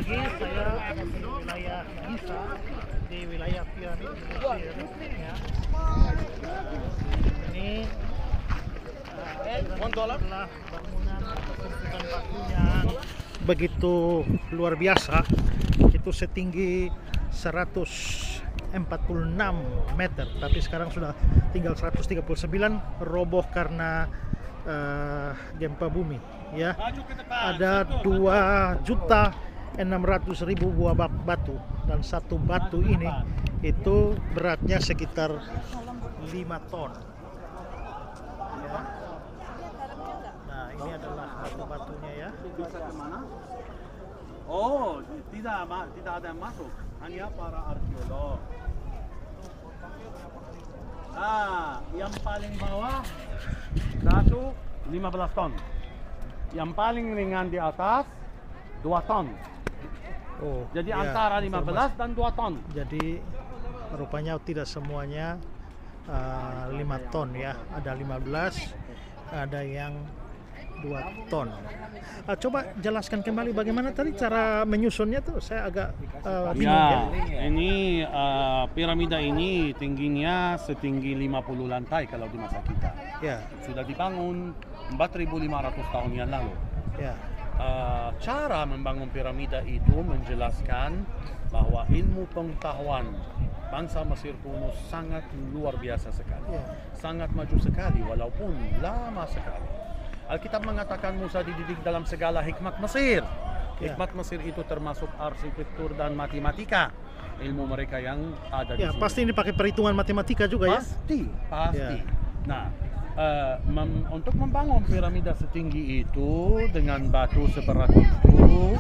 lagi saya ada di wilayah Giza, di wilayah piramid Mesir ya. Ini adalah bangunan atau tumpukan batu yang begitu luar biasa. Itu setinggi 146 meter, tapi sekarang sudah tinggal 139, roboh karena gempa bumi ya. Ada 2.600.000 buah batu, dan satu batu ini itu beratnya sekitar 5 ton ya. Nah, ini adalah batu-batunya ya. Bisa kemana? Oh, tidak ada yang masuk, hanya para arkeolog. Yang paling bawah 15 ton. Yang paling ringan di atas 2 ton. Oh, Jadi ya, antara 15 informasi. dan 2 ton. Jadi rupanya tidak semuanya 5 ton ya. Ada 15, ada yang 2 ton. Coba jelaskan kembali bagaimana tadi cara menyusunnya tuh, saya agak bingung ya. Ini piramida ini tingginya setinggi 50 lantai kalau di masa kita. Ya, Sudah dibangun 4.500 tahun yang lalu. ya. Cara membangun piramida itu menjelaskan bahwa ilmu pengetahuan bangsa Mesir kuno sangat luar biasa sekali, Ya. sangat maju sekali walaupun lama sekali. Alkitab mengatakan Musa dididik dalam segala hikmat Mesir. Ya. Hikmat Mesir itu termasuk arsitektur dan matematika, ilmu mereka yang ada di Ya, sini. pasti ini pakai perhitungan matematika juga ya. Pasti. Ya. Nah, untuk membangun piramida setinggi itu dengan batu seberat itu,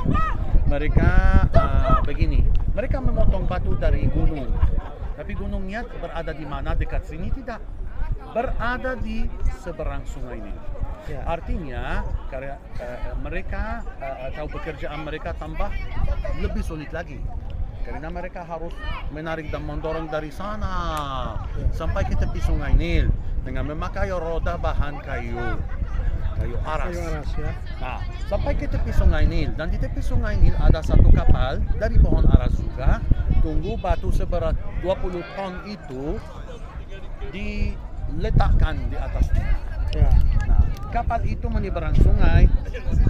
mereka begini. Mereka memotong batu dari gunung. Tapi gunungnya berada di mana? Dekat sini tidak. Berada di seberang sungai Nil. Ya. Artinya karena mereka atau pekerjaan mereka tambah lebih sulit lagi. Karena mereka harus menarik dan mendorong dari sana sampai ke tepi sungai Nil dengan memakai roda bahan kayu aras. Kayu aras ya. Nah, sampai ke tepi sungai Nil, dan di tepi sungai Nil ada satu kapal dari pohon aras juga. Tunggu batu seberat 20 ton itu diletakkan di atasnya. Ya. Nah, kapal itu menyeberang sungai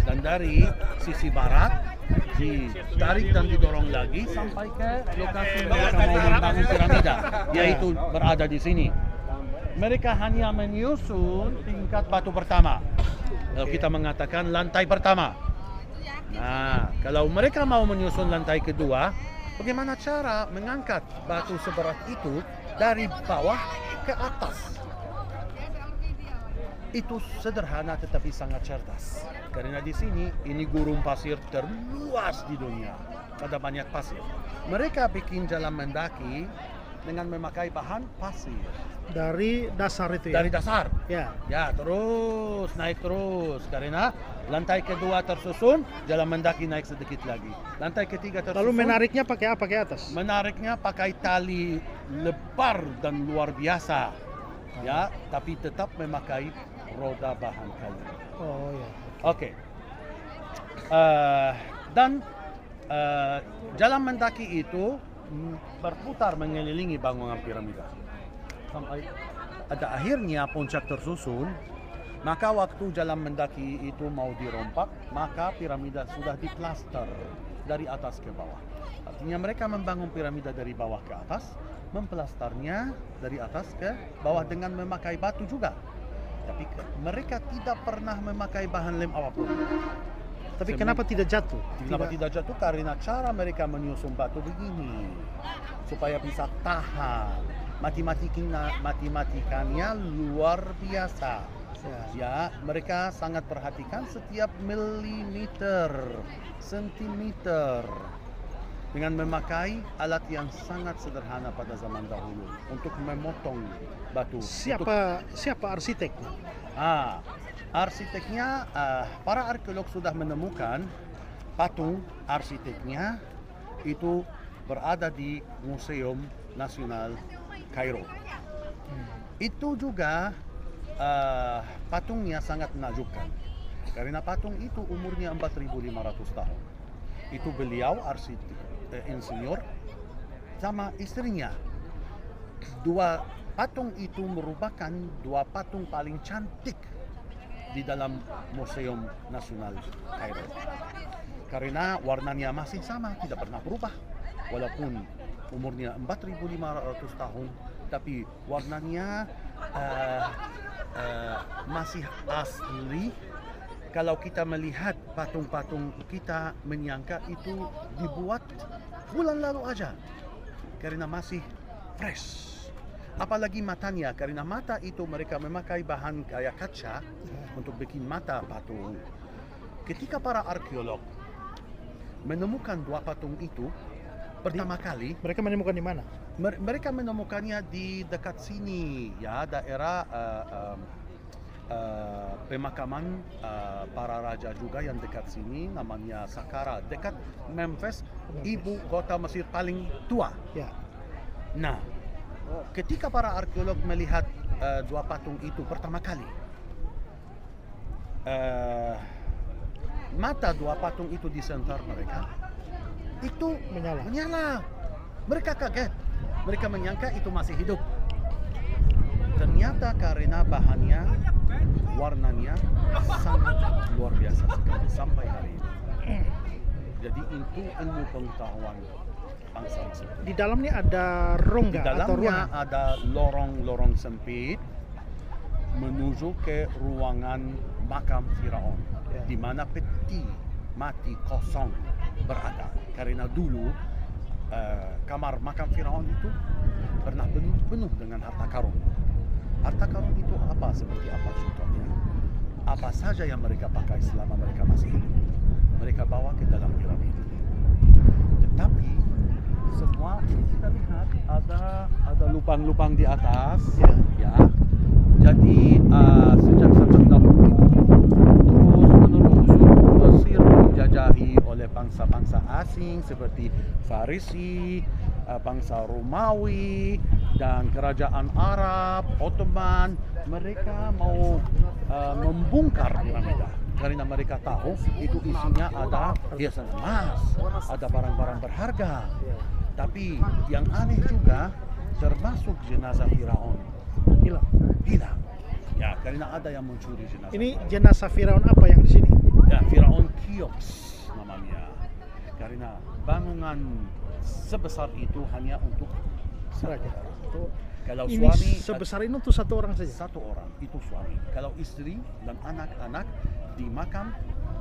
dan dari sisi barat ditarik dan didorong lagi sampai ke lokasi mereka mau membangun piramida, yaitu berada di sini. Mereka hanya menyusun tingkat batu pertama. Kalau kita mengatakan lantai pertama. Nah, kalau mereka mau menyusun lantai kedua, bagaimana cara mengangkat batu seberat itu dari bawah ke atas? Itu sederhana tetapi sangat cerdas. Karena di sini ini gurun pasir terluas di dunia. Ada banyak pasir. Mereka bikin jalan mendaki dengan memakai bahan pasir. Dari dasar itu ya. Dari dasar. Ya. Ya, terus naik terus. Karena lantai kedua tersusun, jalan mendaki naik sedikit lagi. Lantai ketiga tersusun. Lalu menariknya pakai apa? Pakai atas? Menariknya pakai tali lebar dan luar biasa. Ya, tapi tetap memakai roda bahan kayu. Oh ya. Oke. Dan jalan mendaki itu berputar mengelilingi bangunan piramida. Sampai ada akhirnya puncak tersusun, maka waktu jalan mendaki itu mau dirompak, maka piramida sudah diplaster dari atas ke bawah. Artinya mereka membangun piramida dari bawah ke atas, memplasternya dari atas ke bawah dengan memakai batu juga. Tapi mereka tidak pernah memakai bahan lem apapun. Tapi kenapa tidak jatuh? Kenapa tidak jatuh? Karena cara mereka menyusun batu begini, supaya bisa tahan. Matematikanya luar biasa. Ya, mereka sangat perhatikan setiap milimeter, sentimeter, dengan memakai alat yang sangat sederhana pada zaman dahulu untuk memotong batu. Siapa arsiteknya? Arsiteknya, para arkeolog sudah menemukan patung arsiteknya itu berada di Museum Nasional Kairo. Itu juga patungnya sangat menakjubkan karena patung itu umurnya 4.500 tahun. itu beliau insinyur sama istrinya. Dua patung itu merupakan dua patung paling cantik di dalam Museum Nasional Kairo. Karena warnanya masih sama, tidak pernah berubah. Walaupun umurnya 4.500 tahun, tapi warnanya masih asli. Kalau kita melihat patung-patung, kita menyangka itu dibuat bulan lalu aja, karena masih fresh. Apalagi matanya, karena mata itu mereka memakai bahan kayak kaca untuk bikin mata patung. Ketika para arkeolog menemukan dua patung itu pertama kali, Mereka menemukan di mana? mereka menemukannya di dekat sini, ya, daerah pemakaman para raja juga yang dekat sini, namanya Saqqara, dekat Memphis, ibu kota Mesir paling tua. Ya. Nah, ketika para arkeolog melihat dua patung itu pertama kali, mata dua patung itu di center mereka itu menyala. Mereka kaget, mereka menyangka itu masih hidup. Ternyata karena bahannya, warnanya sangat luar biasa sekali sampai hari ini. Jadi itu ilmu pengetahuan bangsa Mesir. Di dalamnya ada rongga Di atau dalamnya ruangan? ada lorong-lorong sempit menuju ke ruangan makam Firaun, Ya. di mana peti mati kosong berada. Karena dulu kamar makam Firaun itu pernah penuh dengan harta karun. Harta karun itu apa? Seperti apa contohnya? Apa saja yang mereka pakai selama mereka masih hidup, mereka bawa ke dalam piramid. Tetapi semua ini kita lihat ada lubang-lubang di atas, ya. Jadi sejak dahulu terus-menerus Mesir dijajahi oleh bangsa-bangsa asing seperti Farisi, bangsa Romawi, dan kerajaan Arab, Ottoman. Mereka mau membongkar piramida karena mereka tahu itu isinya ada hiasan emas, ada barang-barang berharga. Tapi yang aneh juga, termasuk jenazah Firaun hilang. Ya, karena ada yang mencuri jenazah. Ini jenazah Firaun apa yang di sini? Ya, Firaun Cheops namanya. Karena bangunan sebesar itu hanya untuk Raja. Kalau Ini suami sebesar ini untuk satu orang saja? satu orang, itu suami. Kalau istri dan anak-anak di makam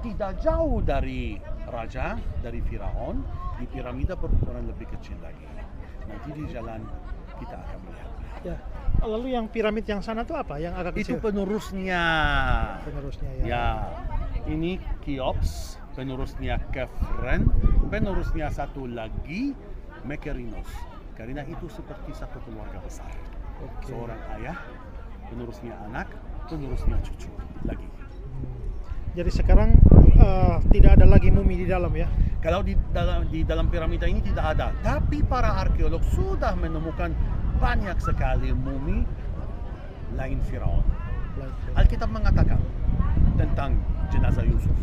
tidak jauh dari raja, dari Firaun, di piramida berukuran lebih kecil lagi. Nanti di jalan kita akan melihat. Ya. Lalu yang piramid yang sana itu apa? Yang agak Itu kecil? penerusnya. Penerusnya ya. Ya, ini Cheops, penerusnya Kefren, penerusnya satu lagi Mykerinos. Karena itu seperti satu keluarga besar. Oke. Seorang ayah, penerusnya anak, penerusnya cucu lagi. Jadi sekarang tidak ada lagi mumi di dalam ya? Kalau di dalam piramida ini tidak ada, tapi para arkeolog sudah menemukan banyak sekali mumi lain Firaun. Alkitab mengatakan tentang jenazah Yusuf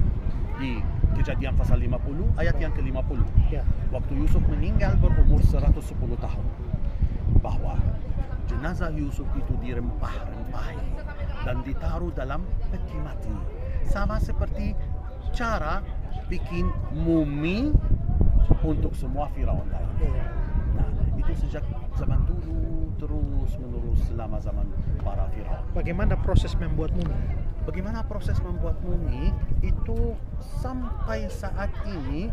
di Kejadian pasal 50 ayat yang ke-50. Ya. Waktu Yusuf meninggal berumur 110 tahun, bahwa jenazah Yusuf itu dirempah-rempahi dan ditaruh dalam peti mati, sama seperti cara bikin mumi untuk semua Firaun lain. Nah, itu sejak zaman dulu terus menerus selama zaman para Firaun. Bagaimana proses membuat mumi? Bagaimana proses membuat mumi itu sampai saat ini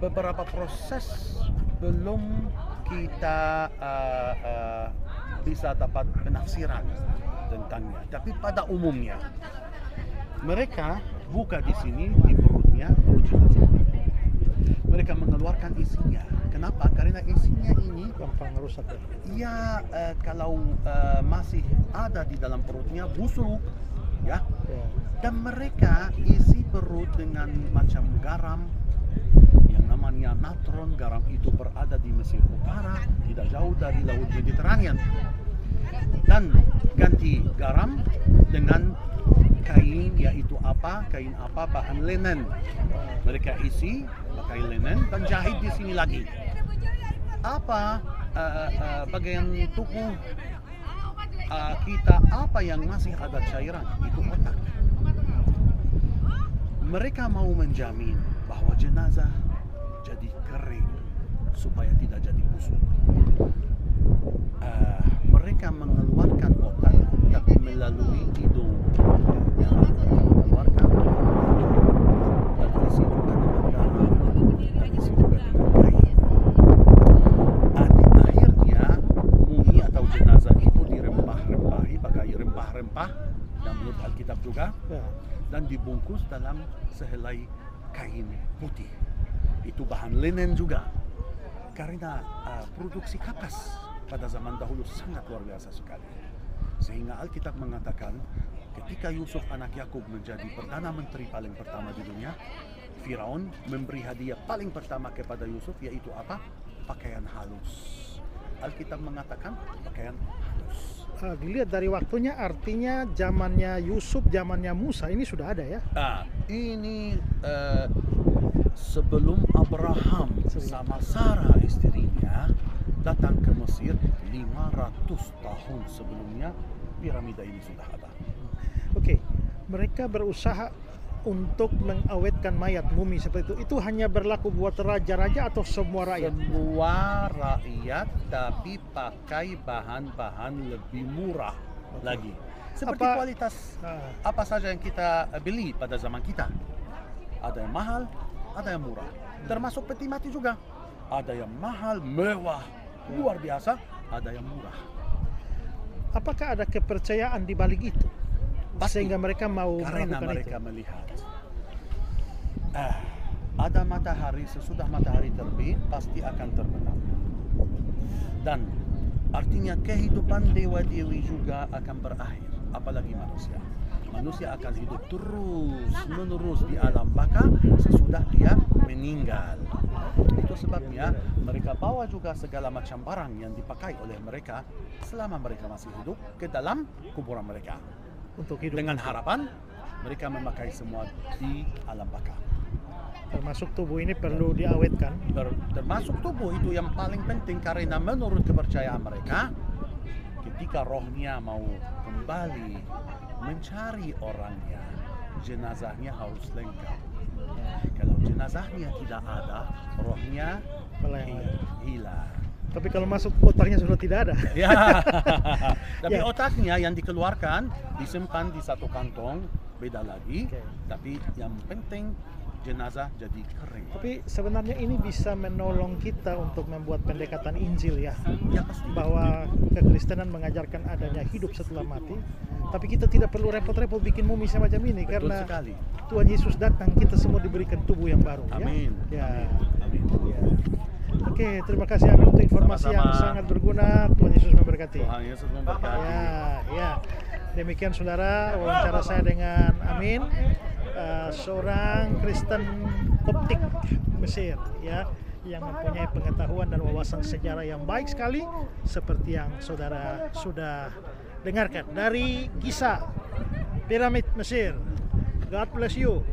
beberapa proses belum kita bisa dapat penafsiran tentangnya. Tapi pada umumnya mereka buka di sini di perutnya perut jenazah. Mereka mengeluarkan isinya. Kenapa? Karena isinya ini Gampang rusak ya? ya kalau masih ada di dalam perutnya busuk, ya. Dan mereka isi perut dengan macam garam yang namanya natron. Garam itu berada di Mesir Utara, tidak jauh dari Laut Mediterranean. Dan ganti garam dengan kain, yaitu apa? Kain apa? Bahan linen. Mereka isi pakai linen dan jahit di sini lagi. Apa bagian tubuh kita, apa yang masih ada cairan? Itu otak. Mereka mau menjamin bahwa jenazah jadi kering supaya tidak jadi busuk. Mereka mengeluarkan otak tapi melalui hidung. Ya, mengeluarkan dan isi juga dengan darah dan isi juga dengan kain. Akhirnya mumi atau jenazah itu dirempah-rempahi pakai rempah-rempah dan menurut Alkitab juga, dan dibungkus dalam sehelai kain putih. Itu bahan linen juga. Karena produksi kapas pada zaman dahulu sangat luar biasa sekali. Sehingga Alkitab mengatakan ketika Yusuf anak Yakub menjadi Perdana Menteri paling pertama di dunia, Firaun memberi hadiah paling pertama kepada Yusuf, yaitu apa? Pakaian halus. Alkitab mengatakan pakaian halus. Dilihat dari waktunya, artinya zamannya Yusuf, zamannya Musa ini sudah ada ya? Ini sebelum Abraham sama Sarah istrinya datang ke Mesir, 500 tahun sebelumnya piramida ini sudah ada. Oke, mereka berusaha untuk mengawetkan mayat mumi seperti itu. Itu hanya berlaku buat raja-raja atau semua rakyat? Semua rakyat, tapi pakai bahan-bahan lebih murah lagi. Seperti kualitas apa saja yang kita beli pada zaman kita. Ada yang mahal, ada yang murah. Termasuk peti mati juga. Ada yang mahal, mewah, luar biasa, ada yang murah. Apakah ada kepercayaan di balik itu? Pasti. Sehingga mereka mau Karena melakukan mereka itu? melihat ada matahari, sesudah matahari terbit pasti akan terbenam. Dan artinya kehidupan dewa-dewi juga akan berakhir, apalagi manusia. Manusia akan hidup terus-menerus di alam baka sesudah dia meninggal. Itu sebabnya mereka bawa juga segala macam barang yang dipakai oleh mereka selama mereka masih hidup ke dalam kuburan mereka. Untuk hidup. Dengan harapan mereka memakai semua di alam baka. Termasuk tubuh ini perlu diawetkan. Termasuk tubuh itu yang paling penting, karena menurut kepercayaan mereka, ketika rohnya mau kembali mencari orangnya, jenazahnya harus lengkap. Kalau jenazahnya tidak ada, rohnya hilang. Tapi kalau masuk otaknya sudah tidak ada. Ya. Tapi otaknya yang dikeluarkan disimpan di satu kantong, beda lagi. Tapi yang penting jenazah jadi kering. Tapi sebenarnya ini bisa menolong kita untuk membuat pendekatan Injil ya. Ya pasti. Bahwa kekristenan mengajarkan adanya hidup setelah mati. Tapi kita tidak perlu repot-repot bikin mumi semacam ini. Betul karena sekali. Tuhan Yesus datang, kita semua diberikan tubuh yang baru. Amin. Ya. Amin. Ya. Oke, terima kasih Amin untuk informasi yang sangat berguna. Tuhan Yesus memberkati. Tuhan Yesus memberkati. Ya. Demikian saudara, wawancara saya dengan Amin, seorang Kristen Koptik Mesir, ya, yang mempunyai pengetahuan dan wawasan sejarah yang baik sekali, seperti yang saudara sudah dengarkan dari Giza, Piramid Mesir. God bless you.